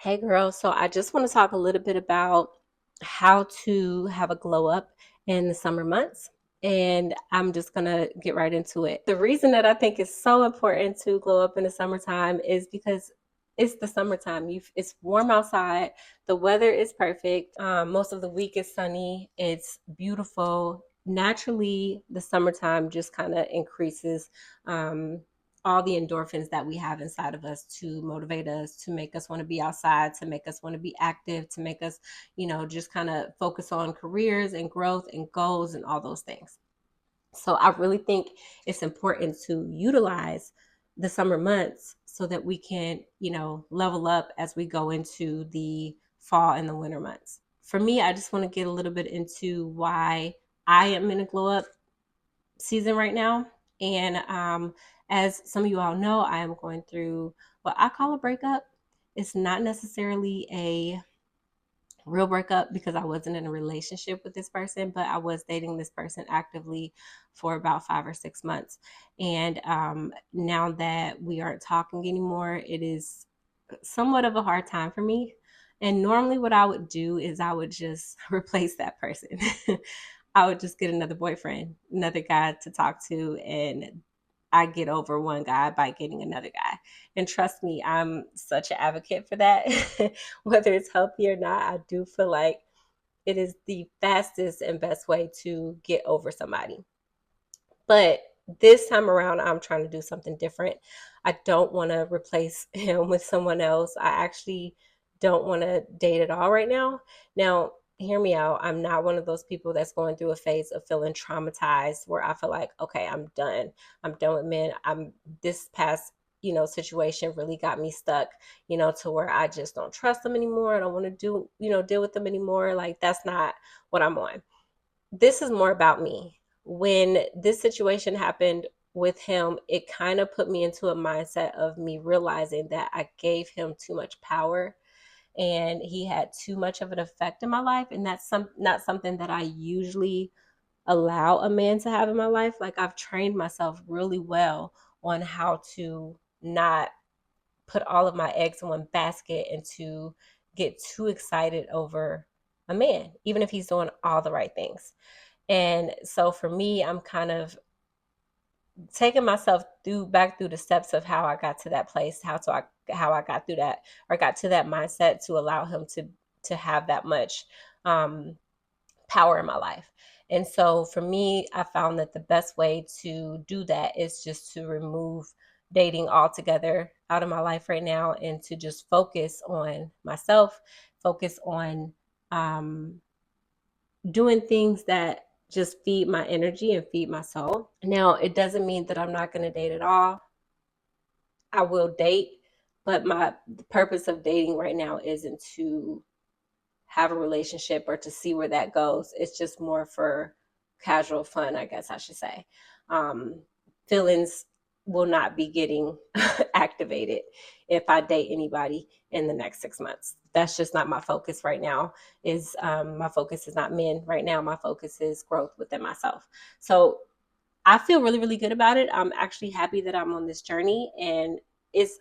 Hey girl, so I just want to talk a little bit about how to have a glow up in the summer months. And I'm just going to get right into it. The reason that I think it's so important to glow up in the summertime is because it's the summertime. It's warm outside. The weather is perfect. Most of the week is sunny. It's beautiful. Naturally, the summertime just kind of increases um, all the endorphins that we have inside of us to motivate us, to make us want to be outside, to make us want to be active, to make us, just kind of focus on careers and growth and goals and all those things. So I really think it's important to utilize the summer months so that we can, level up as we go into the fall and the winter months. For me, I just want to get a little bit into why I am in a glow up season right now. And as some of you all know, I am going through what I call a breakup. It's not necessarily a real breakup because I wasn't in a relationship with this person, but I was dating this person actively for about 5 or 6 months. And now that we aren't talking anymore, it is somewhat of a hard time for me. And normally, what I would do is I would just replace that person. I would just get another boyfriend, another guy to talk to, and I get over one guy by getting another guy. And trust me, I'm such an advocate for that. Whether it's healthy or not, I do feel like it is the fastest and best way to get over somebody. But this time around, I'm trying to do something different. I don't want to replace him with someone else. I actually don't want to date at all right now. Now, hear me out. I'm not one of those people that's going through a phase of feeling traumatized where I feel like, okay, I'm done. I'm done with men. I'm this past situation really got me stuck, to where I just don't trust them anymore. I don't want to deal with them anymore. Like that's not what I'm on. This is more about me. When this situation happened with him, it kind of put me into a mindset of me realizing that I gave him too much power and he had too much of an effect in my life. And that's not something that I usually allow a man to have in my life. Like I've trained myself really well on how to not put all of my eggs in one basket and to get too excited over a man, even if he's doing all the right things. And so for me, I'm kind of taking myself back through the steps of how I got to that place, how I got through that or got to that mindset to allow him to have that much um, power in my life. And so for me, I found that the best way to do that is just to remove dating altogether out of my life right now and to just focus on myself, focus on um, doing things that just feed my energy and feed my soul. Now, it doesn't mean that I'm not going to date at all. I will date, but the purpose of dating right now isn't to have a relationship or to see where that goes. It's just more for casual fun, I guess I should say. Um, Feelings will not be getting activated if I date anybody in the next 6 months. That's just not my focus right now. Is My focus is not men right now. My focus is growth within myself. So I feel really, really good about it. I'm actually happy that I'm on this journey, and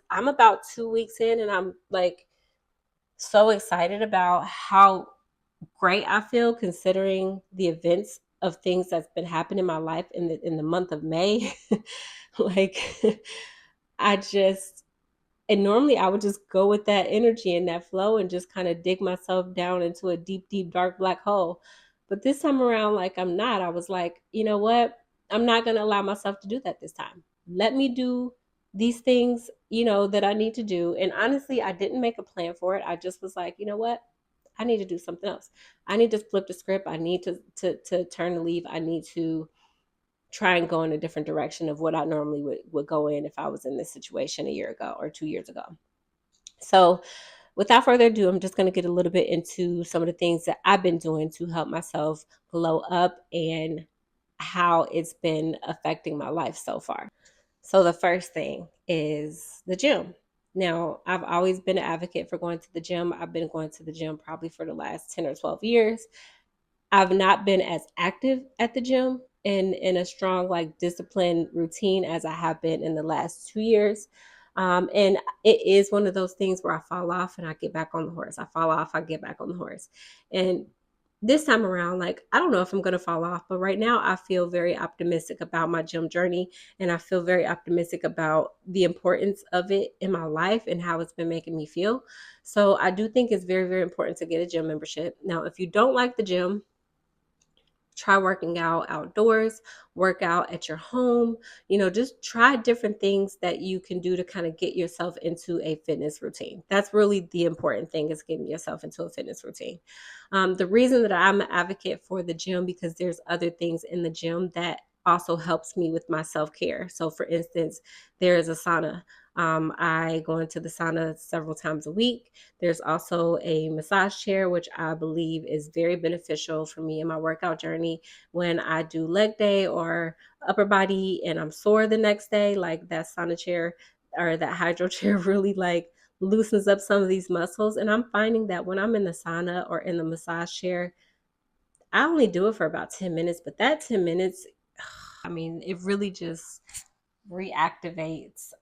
I'm about 2 weeks in, and I'm like so excited about how great I feel considering the events of things that's been happening in my life in the month of May. Like I just and normally I would just go with that energy and that flow and just kind of dig myself down into a deep, deep, dark black hole. But this time around, like I'm not. I was like, you know what? I'm not going to allow myself to do that this time. Let me do these things, that I need to do. And honestly, I didn't make a plan for it. I just was like, you know what? I need to do something else. I need to flip the script. I need to turn the leaf. I need to try and go in a different direction of what I normally would go in if I was in this situation a year ago or 2 years ago. So, without further ado, I'm just going to get a little bit into some of the things that I've been doing to help myself glow up and how it's been affecting my life so far. So, the first thing is the gym. Now, I've always been an advocate for going to the gym. I've been going to the gym probably for the last 10 or 12 years. I've not been as active at the gym in a strong, like disciplined routine as I have been in the last 2 years. And it is one of those things where I fall off and I get back on the horse. I fall off, I get back on the horse. And this time around, like, I don't know if I'm going to fall off, but right now I feel very optimistic about my gym journey. And I feel very optimistic about the importance of it in my life and how it's been making me feel. So I do think it's very, very important to get a gym membership. Now, if you don't like the gym, try working out outdoors, work out at your home, just try different things that you can do to kind of get yourself into a fitness routine. That's really the important thing, is getting yourself into a fitness routine. The reason that I'm an advocate for the gym, because there's other things in the gym that also helps me with my self-care. So for instance, there is a sauna. I go into the sauna several times a week. There's also a massage chair, which I believe is very beneficial for me in my workout journey. When I do leg day or upper body and I'm sore the next day, like that sauna chair or that hydro chair really like loosens up some of these muscles. And I'm finding that when I'm in the sauna or in the massage chair, I only do it for about 10 minutes, but that 10 minutes, I mean, it really just reactivates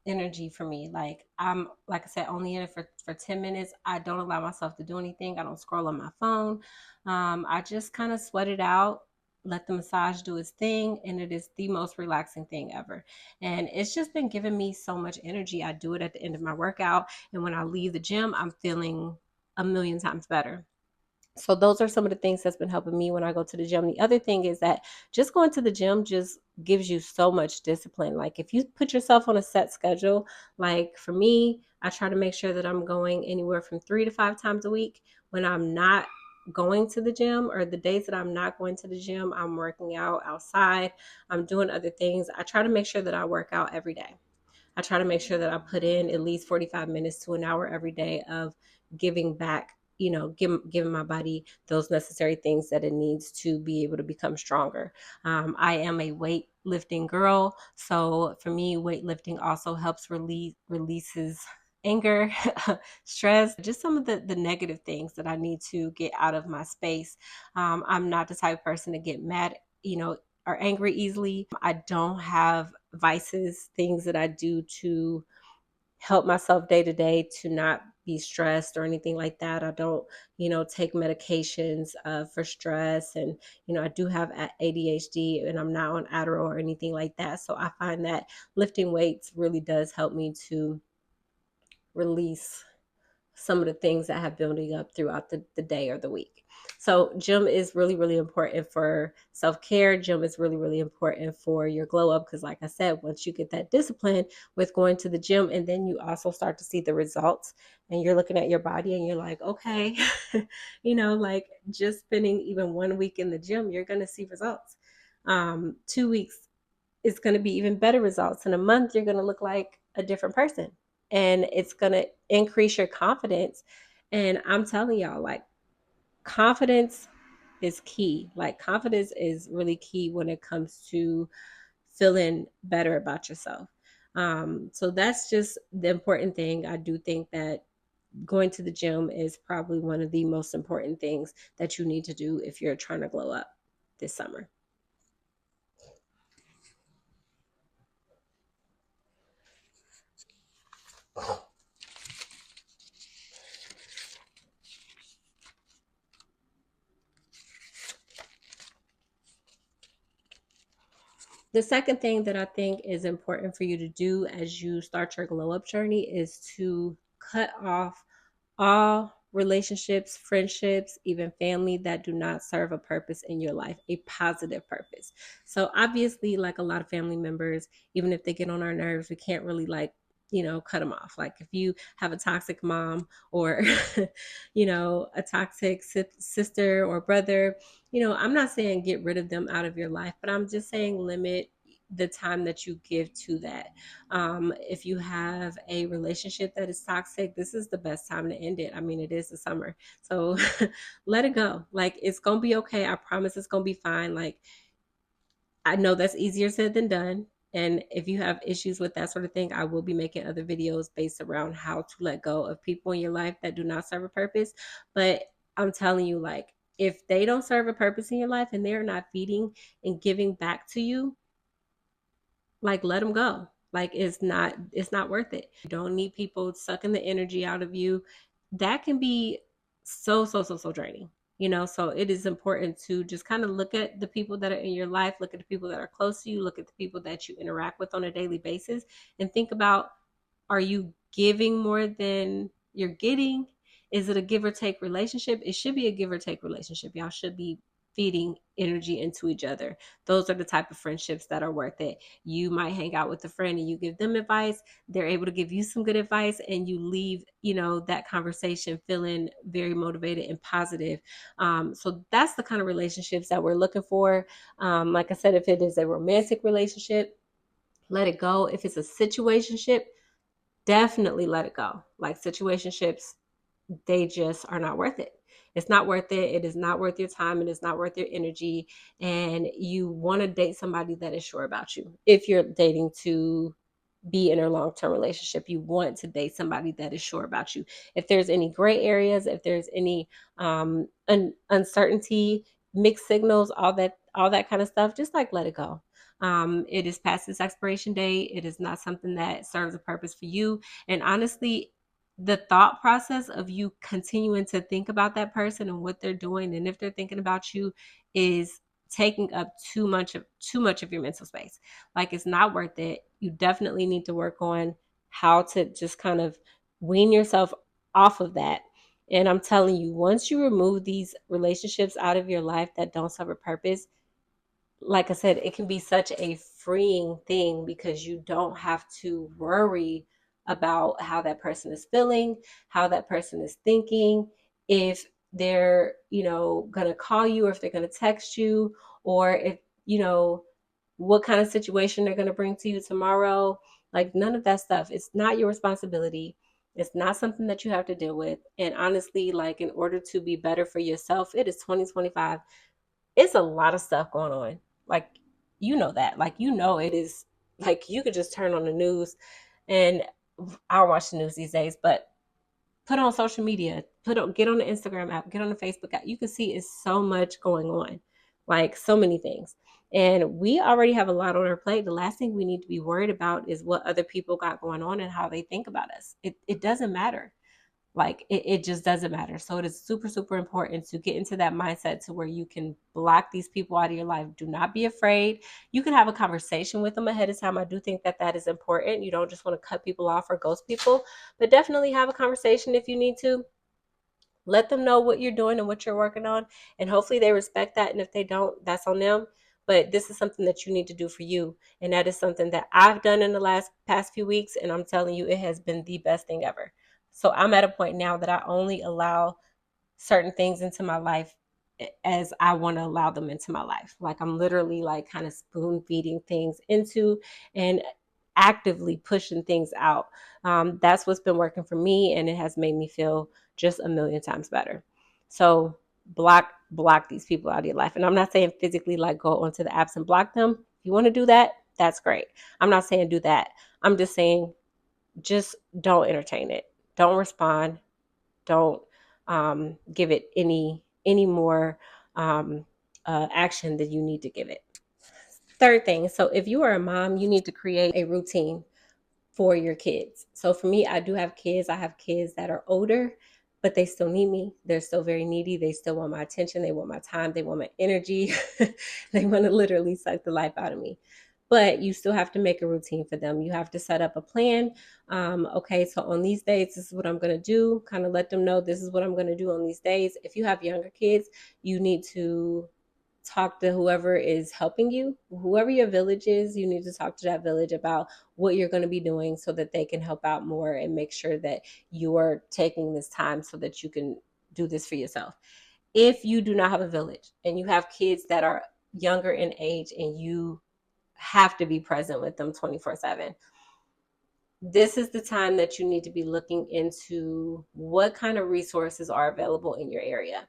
energy for me. Like, I'm, like I said, only in it for 10 minutes. I don't allow myself to do anything. I don't scroll on my phone. I just kind of sweat it out, let the massage do its thing, and it is the most relaxing thing ever. And it's just been giving me so much energy. I do it at the end of my workout, and when I leave the gym, I'm feeling a million times better. So those are some of the things that's been helping me when I go to the gym. The other thing is that just going to the gym just gives you so much discipline. Like, if you put yourself on a set schedule, like for me, I try to make sure that I'm going anywhere from 3 to 5 times a week. When I'm not going to the gym, or the days that I'm not going to the gym, I'm working out outside, I'm doing other things. I try to make sure that I work out every day. I try to make sure that I put in at least 45 minutes to an hour every day of giving back, giving my body those necessary things that it needs to be able to become stronger. I am a weightlifting girl. So for me, weightlifting also helps releases anger, stress, just some of the negative things that I need to get out of my space. I'm not the type of person to get mad, are angry easily. I don't have vices, things that I do to help myself day to day to not be stressed or anything like that. I don't, take medications for stress. And, I do have ADHD, and I'm not on Adderall or anything like that. So I find that lifting weights really does help me to release some of the things that have building up throughout the day or the week. So gym is really, really important for self-care. Gym is really, really important for your glow up, because like I said, once you get that discipline with going to the gym, and then you also start to see the results, and you're looking at your body and you're like, okay, like just spending even 1 week in the gym, you're going to see results. 2 weeks is going to be even better results. In a month, you're going to look like a different person, and it's going to increase your confidence. And I'm telling y'all, like, confidence is key. Like, confidence is really key when it comes to feeling better about yourself. So that's just the important thing. I do think that going to the gym is probably one of the most important things that you need to do if you're trying to glow up this summer. The second thing that I think is important for you to do as you start your glow up journey is to cut off all relationships, friendships, even family that do not serve a purpose in your life, a positive purpose. So obviously, like a lot of family members, even if they get on our nerves, we can't really like, cut them off. Like if you have a toxic mom, or, a toxic sister or brother, I'm not saying get rid of them out of your life, but I'm just saying limit the time that you give to that. If you have a relationship that is toxic, this is the best time to end it. I mean, it is the summer. So let it go. Like, it's going to be okay. I promise it's going to be fine. Like, I know that's easier said than done. And if you have issues with that sort of thing, I will be making other videos based around how to let go of people in your life that do not serve a purpose. But I'm telling you, like, if they don't serve a purpose in your life and they're not feeding and giving back to you, like, let them go. Like it's not worth it. You don't need people sucking the energy out of you. That can be so draining. So it is important to just kind of look at the people that are in your life, look at the people that are close to you, look at the people that you interact with on a daily basis, and think about, are you giving more than you're getting? Is it a give or take relationship? It should be a give or take relationship. Y'all should be feeding energy into each other. Those are the type of friendships that are worth it. You might hang out with a friend and you give them advice. They're able to give you some good advice, and you leave, that conversation feeling very motivated and positive. So that's the kind of relationships that we're looking for. Like I said, if it is a romantic relationship, let it go. If it's a situationship, definitely let it go. Like situationships, they just are not worth it. It's not worth it. It is not worth your time. It is not worth your energy. And you want to date somebody that is sure about you. If you're dating to be in a long-term relationship, you want to date somebody that is sure about you. If there's any gray areas, if there's any uncertainty, mixed signals, all that kind of stuff, just like let it go. It is past its expiration date. It is not something that serves a purpose for you. And honestly, the thought process of you continuing to think about that person and what they're doing, and if they're thinking about you, is taking up too much of your mental space. Like, it's not worth it. You definitely need to work on how to just kind of wean yourself off of that. And I'm telling you, once you remove these relationships out of your life that don't serve a purpose, like I said, it can be such a freeing thing, because you don't have to worry about how that person is feeling, how that person is thinking, if they're, going to call you, or if they're going to text you, or if, what kind of situation they're going to bring to you tomorrow. Like, none of that stuff. It's not your responsibility. It's not something that you have to deal with. And honestly, like, in order to be better for yourself, it is 2025. It's a lot of stuff going on. Like, that. Like, it is, like, you could just turn on the news, and I don't watch the news these days, but put on social media, get on the Instagram app, get on the Facebook app. You can see it's so much going on, like so many things. And we already have a lot on our plate. The last thing we need to be worried about is what other people got going on and how they think about us. It doesn't matter. Like, it just doesn't matter. So it is super, super important to get into that mindset to where you can block these people out of your life. Do not be afraid. You can have a conversation with them ahead of time. I do think that that is important. You don't just want to cut people off or ghost people, but definitely have a conversation if you need to. Let them know what you're doing and what you're working on, and hopefully they respect that. And if they don't, that's on them. But this is something that you need to do for you, and that is something that I've done in the past few weeks, and I'm telling you, it has been the best thing ever. So I'm at a point now that I only allow certain things into my life as I want to allow them into my life. Like, I'm literally like kind of spoon feeding things into, and actively pushing things out. That's what's been working for me, and it has made me feel just a million times better. So block these people out of your life. And I'm not saying physically like go onto the apps and block them. If you want to do that, that's great. I'm not saying do that. I'm just saying, just don't entertain it. Don't respond. Don't give it any more action than you need to give it. Third thing, so if you are a mom, you need to create a routine for your kids. So for me, I do have kids. I have kids that are older, but they still need me. They're still very needy. They still want my attention. They want my time. They want my energy. They want to literally suck the life out of me. But you still have to make a routine for them. You have to set up a plan. Okay, so on these days, this is what I'm going to do. Kind of let them know this is what I'm going to do on these days. If you have younger kids, you need to talk to whoever is helping you, whoever your village is. You need to talk to that village about what you're going to be doing so that they can help out more, and make sure that you are taking this time so that you can do this for yourself. If you do not have a village and you have kids that are younger in age and you have to be present with them 24/7, this is the time that you need to be looking into what kind of resources are available in your area.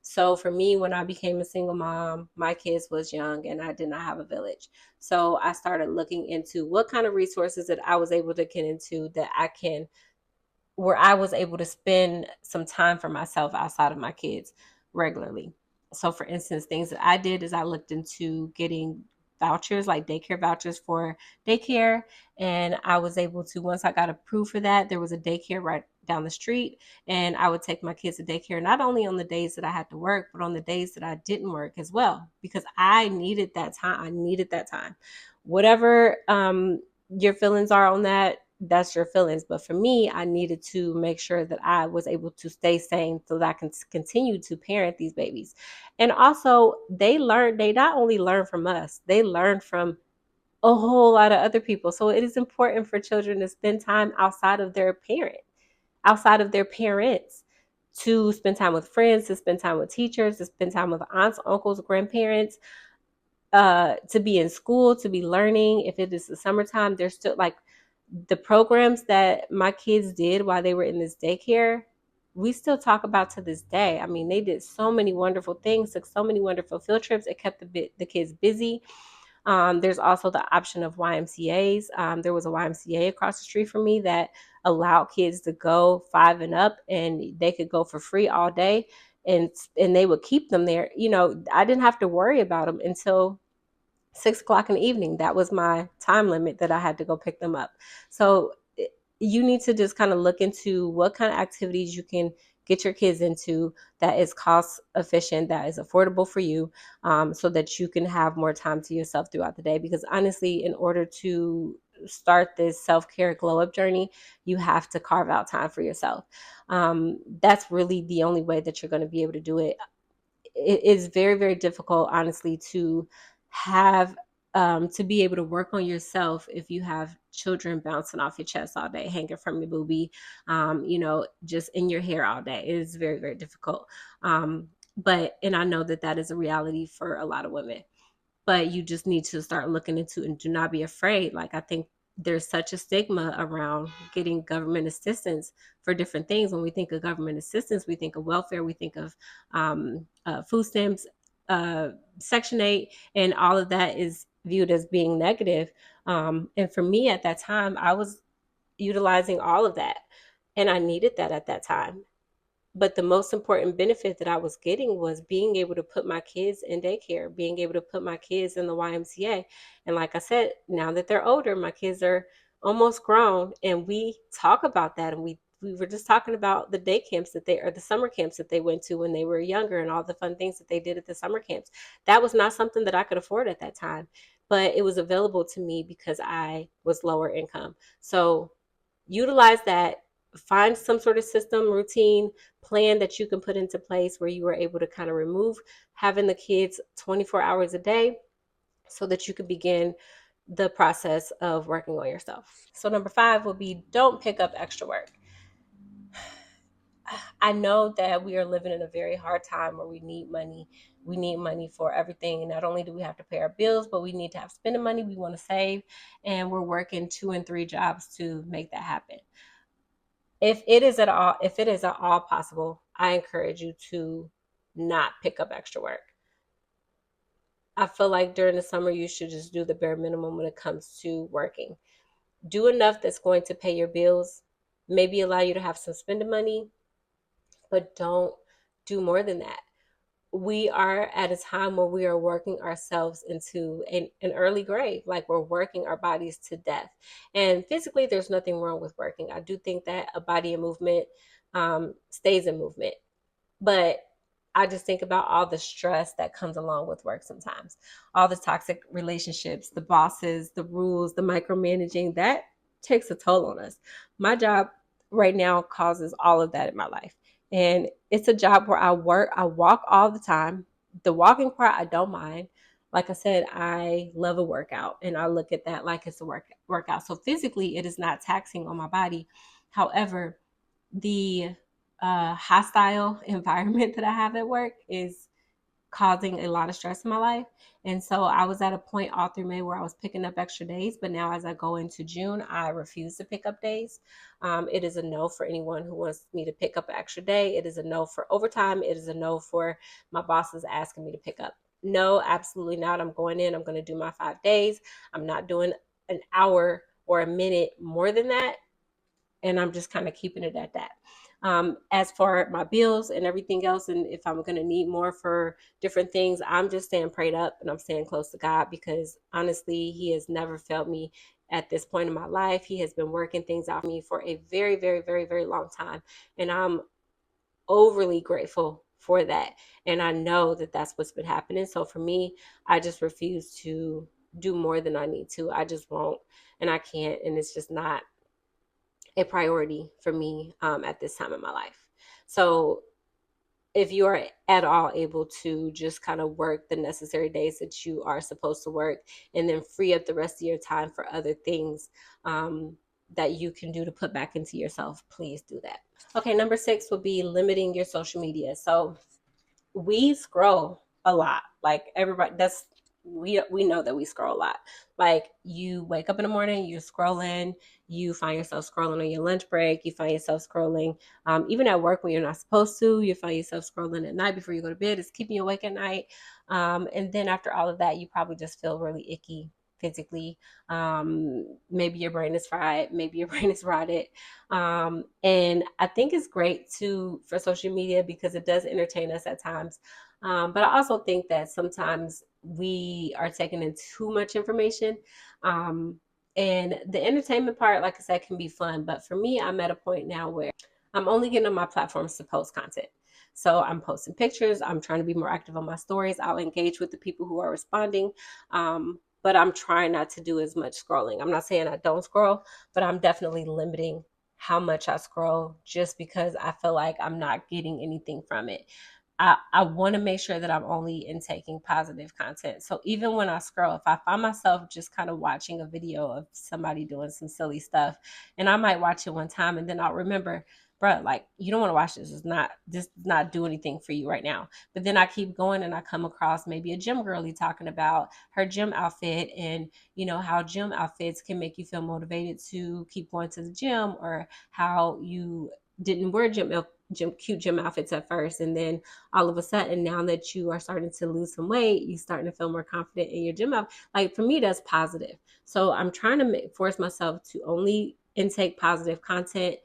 So for me, when I became a single mom, my kids was young and I did not have a village. So I started looking into what kind of resources that I was able to get into, where I was able to spend some time for myself outside of my kids regularly. So for instance, things that I did is I looked into getting vouchers, like daycare vouchers for daycare. And I was able to, once I got approved for that, there was a daycare right down the street. And I would take my kids to daycare, not only on the days that I had to work, but on the days that I didn't work as well, because I needed that time. I needed that time. Whatever your feelings are on that, that's your feelings. But for me, I needed to make sure that I was able to stay sane so that I can continue to parent these babies. And also, they not only learn from us, they learn from a whole lot of other people. So it is important for children to spend time outside of their parents, to spend time with friends, to spend time with teachers, to spend time with aunts, uncles, grandparents, to be in school, to be learning. If it is the summertime, there's still like the programs that my kids did while they were in this daycare, we still talk about to this day. I mean, they did so many wonderful things, took so many wonderful field trips. It kept the kids busy. There's also the option of YMCA's. There was a YMCA across the street from me that allowed kids to go 5 and up, and they could go for free all day, and they would keep them there. I didn't have to worry about them until 6 o'clock in the evening. That was my time limit that I had to go pick them up. So you need to just kind of look into what kind of activities you can get your kids into that is cost efficient, that is affordable for you, so that you can have more time to yourself throughout the day. Because honestly, in order to start this self-care glow up journey, you have to carve out time for yourself. That's really the only way that you're going to be able to do it. It is very, very difficult, honestly, to have to be able to work on yourself if you have children bouncing off your chest all day, hanging from your boobie, just in your hair all day. It is very, very difficult. And I know that that is a reality for a lot of women. But you just need to start looking into it, and do not be afraid. Like, I think there's such a stigma around getting government assistance for different things. When we think of government assistance, we think of welfare, we think of food stamps, Section 8, and all of that is viewed as being negative. And for me at that time, I was utilizing all of that, and I needed that at that time. But the most important benefit that I was getting was being able to put my kids in daycare, being able to put my kids in the YMCA. And like I said, now that they're older, my kids are almost grown, and we talk about that. And we were just talking about the day camps or the summer camps that they went to when they were younger, and all the fun things that they did at the summer camps. That was not something that I could afford at that time, but it was available to me because I was lower income. So utilize that. Find some sort of system, routine, plan that you can put into place where you are able to kind of remove having the kids 24 hours a day, so that you can begin the process of working on yourself. So number 5 will be, don't pick up extra work. I know that we are living in a very hard time where we need money. We need money for everything. Not only do we have to pay our bills, but we need to have spending money. We want to save, and we're working 2 and 3 jobs to make that happen. If it is at all possible, I encourage you to not pick up extra work. I feel like during the summer, you should just do the bare minimum when it comes to working. Do enough that's going to pay your bills, maybe allow you to have some spending money, but don't do more than that. We are at a time where we are working ourselves into an early grave. Like, we're working our bodies to death. And physically, there's nothing wrong with working. I do think that a body in movement stays in movement. But I just think about all the stress that comes along with work sometimes. All the toxic relationships, the bosses, the rules, the micromanaging, that takes a toll on us. My job right now causes all of that in my life. And it's a job where I walk all the time. The walking part, I don't mind. Like I said, I love a workout, and I look at that like it's a workout. So physically, it is not taxing on my body. However, the hostile environment that I have at work is causing a lot of stress in my life. And so I was at a point all through May where I was picking up extra days, but now as I go into June, I refuse to pick up days. It is a no for anyone who wants me to pick up an extra day. It is a no for overtime. It is a no for my bosses asking me to pick up. No, absolutely not. I'm going in, I'm going to do my 5 days. I'm not doing an hour or a minute more than that. And I'm just kind of keeping it at that. As for my bills and everything else, and if I'm going to need more for different things, I'm just staying prayed up and I'm staying close to God, because honestly, He has never failed me at this point in my life. He has been working things out for me for a very, very, very, very long time. And I'm overly grateful for that. And I know that that's what's been happening. So for me, I just refuse to do more than I need to. I just won't, and I can't. And it's just not a priority for me at this time in my life. So if you are at all able to just kind of work the necessary days that you are supposed to work, and then free up the rest of your time for other things that you can do to put back into yourself, please do that. Okay, number 6 would be limiting your social media. So we scroll a lot. Like everybody, that's we know that we scroll a lot. Like you wake up in the morning, you're scrolling, you find yourself scrolling on your lunch break, you find yourself scrolling even at work when you're not supposed to, you find yourself scrolling at night before you go to bed. It's keeping you awake at night. And then after all of that, you probably just feel really icky physically. Maybe your brain is fried, maybe your brain is rotted. And I think it's great too for social media because it does entertain us at times. But I also think that sometimes we are taking in too much information. And the entertainment part, like I said, can be fun. But for me, I'm at a point now where I'm only getting on my platforms to post content. So I'm posting pictures. I'm trying to be more active on my stories. I'll engage with the people who are responding. But I'm trying not to do as much scrolling. I'm not saying I don't scroll, but I'm definitely limiting how much I scroll, just because I feel like I'm not getting anything from it. I want to make sure that I'm only intaking positive content. So even when I scroll, if I find myself just kind of watching a video of somebody doing some silly stuff, and I might watch it one time and then I'll remember, bro, like you don't want to watch this. This does not do anything for you right now. But then I keep going and I come across maybe a gym girly talking about her gym outfit, and how gym outfits can make you feel motivated to keep going to the gym, or how you didn't wear cute gym outfits at first, and then all of a sudden, now that you are starting to lose some weight, you starting to feel more confident in your gym outfit. Like for me, that's positive. So I'm trying to force myself to only intake positive content.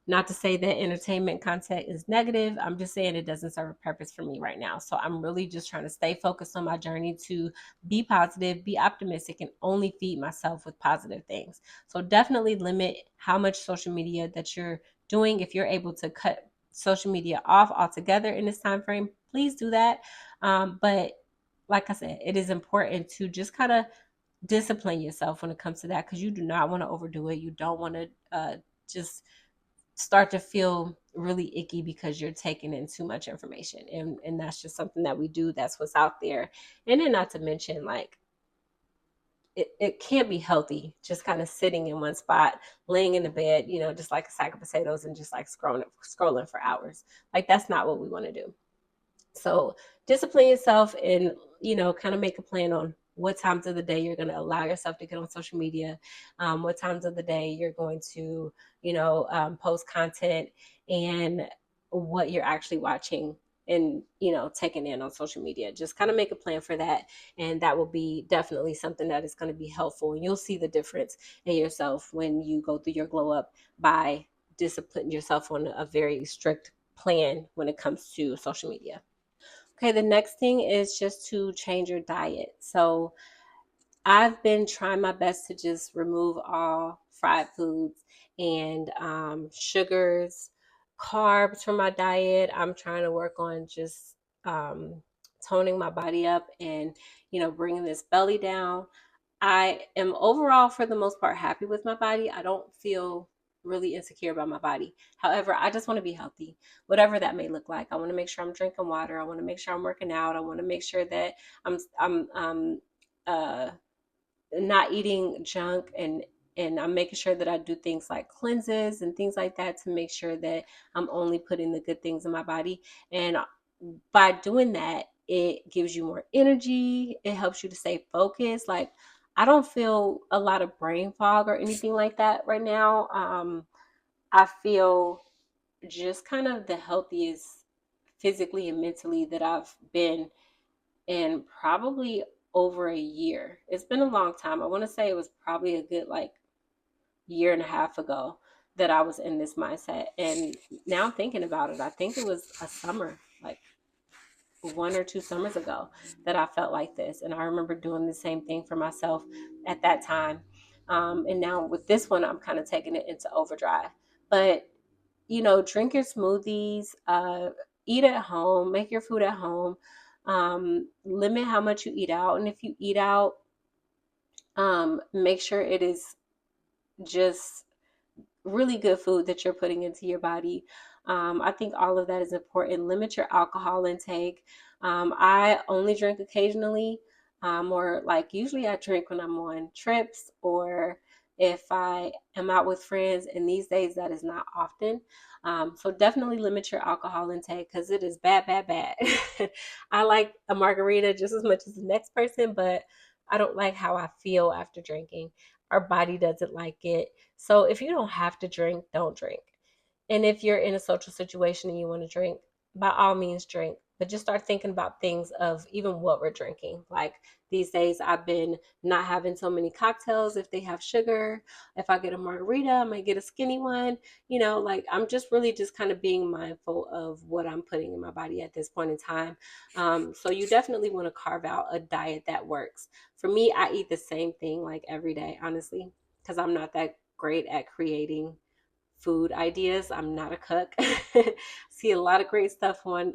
Not to say that entertainment content is negative. I'm just saying it doesn't serve a purpose for me right now. So I'm really just trying to stay focused on my journey to be positive, be optimistic, and only feed myself with positive things. So definitely limit how much social media that you're doing. If you're able to cut social media off altogether in this time frame, please do that. But like I said, it is important to just kind of discipline yourself when it comes to that, because you do not want to overdo it. You don't want to just start to feel really icky because you're taking in too much information, and that's just something that we do. That's what's out there. And then not to mention, like, it can't be healthy just kind of sitting in one spot, laying in the bed, just like a sack of potatoes, and just like scrolling for hours. Like that's not what we want to do. So discipline yourself, and kind of make a plan on what times of the day you're going to allow yourself to get on social media, what times of the day you're going to post content, and what you're actually watching and taking in on social media. Just kind of make a plan for that, and that will be definitely something that is going to be helpful, and you'll see the difference in yourself when you go through your glow up by disciplining yourself on a very strict plan when it comes to social media. Okay, the next thing is just to change your diet. So I've been trying my best to just remove all fried foods and sugars, carbs from my diet. I'm trying to work on just toning my body up and, bringing this belly down. I am overall, for the most part, happy with my body. I don't feel really insecure about my body. However, I just want to be healthy, whatever that may look like. I want to make sure I'm drinking water. I want to make sure I'm working out. I want to make sure that I'm uh, not eating junk, and I'm making sure that I do things like cleanses and things like that to make sure that I'm only putting the good things in my body. And by doing that, it gives you more energy. It helps you to stay focused. Like I don't feel a lot of brain fog or anything like that right now. I feel just kind of the healthiest physically and mentally that I've been in probably over a year. It's been a long time. I want to say it was probably a good like year and a half ago. that I was in this mindset. And now I'm thinking about it, I think it was a summer, like 1 or 2 summers ago, that I felt like this. And I remember doing the same thing for myself at that time. And now with this one, I'm kind of taking it into overdrive. But, drink your smoothies, eat at home, make your food at home, limit how much you eat out. And if you eat out, make sure it is just really good food that you're putting into your body. I think all of that is important. Limit your alcohol intake. I only drink occasionally, or like usually I drink when I'm on trips or if I am out with friends. And these days that is not often. So definitely limit your alcohol intake because it is bad, bad, bad. I like a margarita just as much as the next person, but I don't like how I feel after drinking. Our body doesn't like it. So if you don't have to drink, don't drink. And if you're in a social situation and you want to drink, by all means drink. But just start thinking about things of even what we're drinking. Like these days, I've been not having so many cocktails if they have sugar. If I get a margarita, I might get a skinny one. Like I'm just really just kind of being mindful of what I'm putting in my body at this point in time. So you definitely want to carve out a diet that works. For me, I eat the same thing like every day, honestly, because I'm not that great at creating food ideas. I'm not a cook. See a lot of great stuff on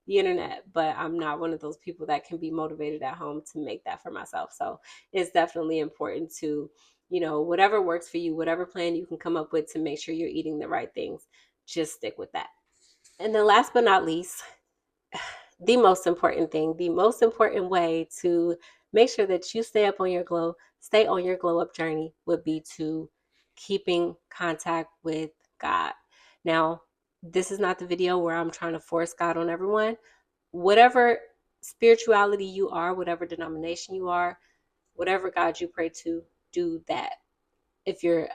the internet, but I'm not one of those people that can be motivated at home to make that for myself. So it's definitely important to, whatever works for you, whatever plan you can come up with to make sure you're eating the right things, just stick with that. And then last but not least, the most important thing, the most important way to make sure that you stay on your glow up journey would be to keeping contact with God. Now, this is not the video where I'm trying to force God on everyone. Whatever spirituality you are, whatever denomination you are, whatever God you pray to, do that. If you're,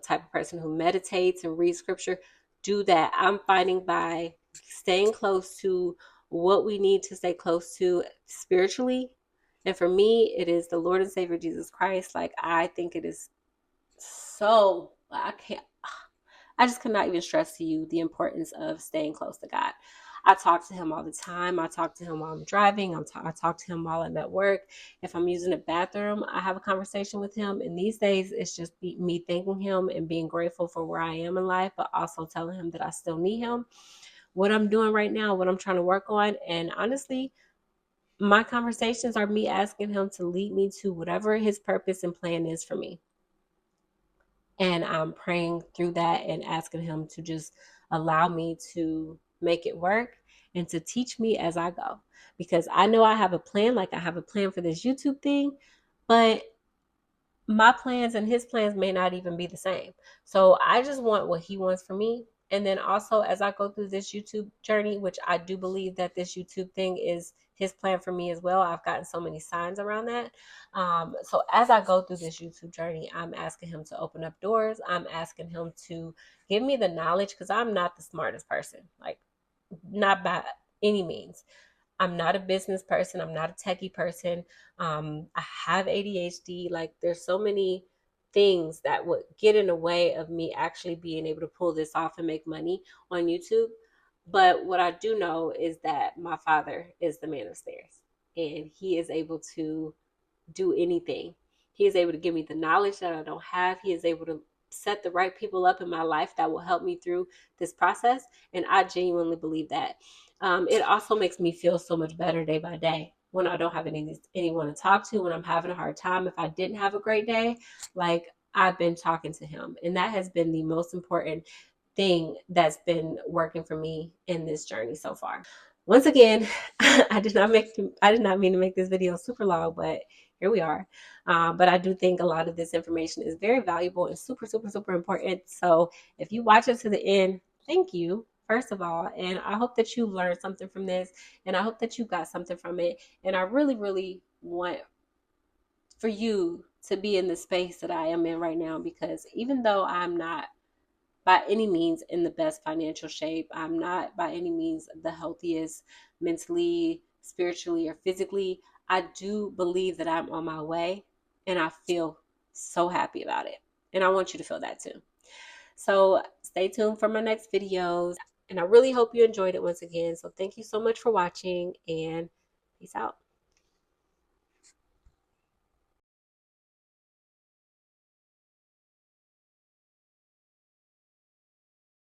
type of person who meditates and reads scripture, do that. I'm fighting by staying close to what we need to stay close to spiritually. And for me, it is the Lord and Savior Jesus Christ. Like I think it is so, I just cannot even stress to you the importance of staying close to God. I talk to him all the time. I talk to him while I'm driving. I talk to him while I'm at work. If I'm using a bathroom, I have a conversation with him. And these days, it's just me thanking him and being grateful for where I am in life, but also telling him that I still need him, what I'm doing right now, what I'm trying to work on. And honestly, my conversations are me asking him to lead me to whatever his purpose and plan is for me. And I'm praying through that and asking him to just allow me to make it work and to teach me as I go. Because I know I have a plan, like I have a plan for this YouTube thing, but my plans and his plans may not even be the same. So I just want what he wants for me. And then also, as I go through this YouTube journey, which I do believe that this YouTube thing is his plan for me as well. I've gotten so many signs around that. So as I go through this YouTube journey, I'm asking him to open up doors. I'm asking him to give me the knowledge because I'm not the smartest person, like not by any means. I'm not a business person. I'm not a techie person. I have ADHD. Like there's so many things that would get in the way of me actually being able to pull this off and make money on YouTube. But what I do know is that my father is the man upstairs and he is able to do anything. He is able to give me the knowledge that I don't have. He is able to set the right people up in my life that will help me through this process. And I genuinely believe that. It also makes me feel so much better day by day when I don't have anyone to talk to, when I'm having a hard time. If I didn't have a great day, like I've been talking to him. And that has been the most important thing that's been working for me in this journey so far. Once again, I did not mean to make this video super long, but here we are. But I do think a lot of this information is very valuable and super, super, super important. So if you watch it to the end, thank you, first of all. And I hope that you learned something from this. And I hope that you got something from it. And I really, really want for you to be in the space that I am in right now, because even though I'm not by any means in the best financial shape, I'm not by any means the healthiest mentally, spiritually, or physically, I do believe that I'm on my way and I feel so happy about it. And I want you to feel that too. So stay tuned for my next videos. And I really hope you enjoyed it once again. So thank you so much for watching, and peace out.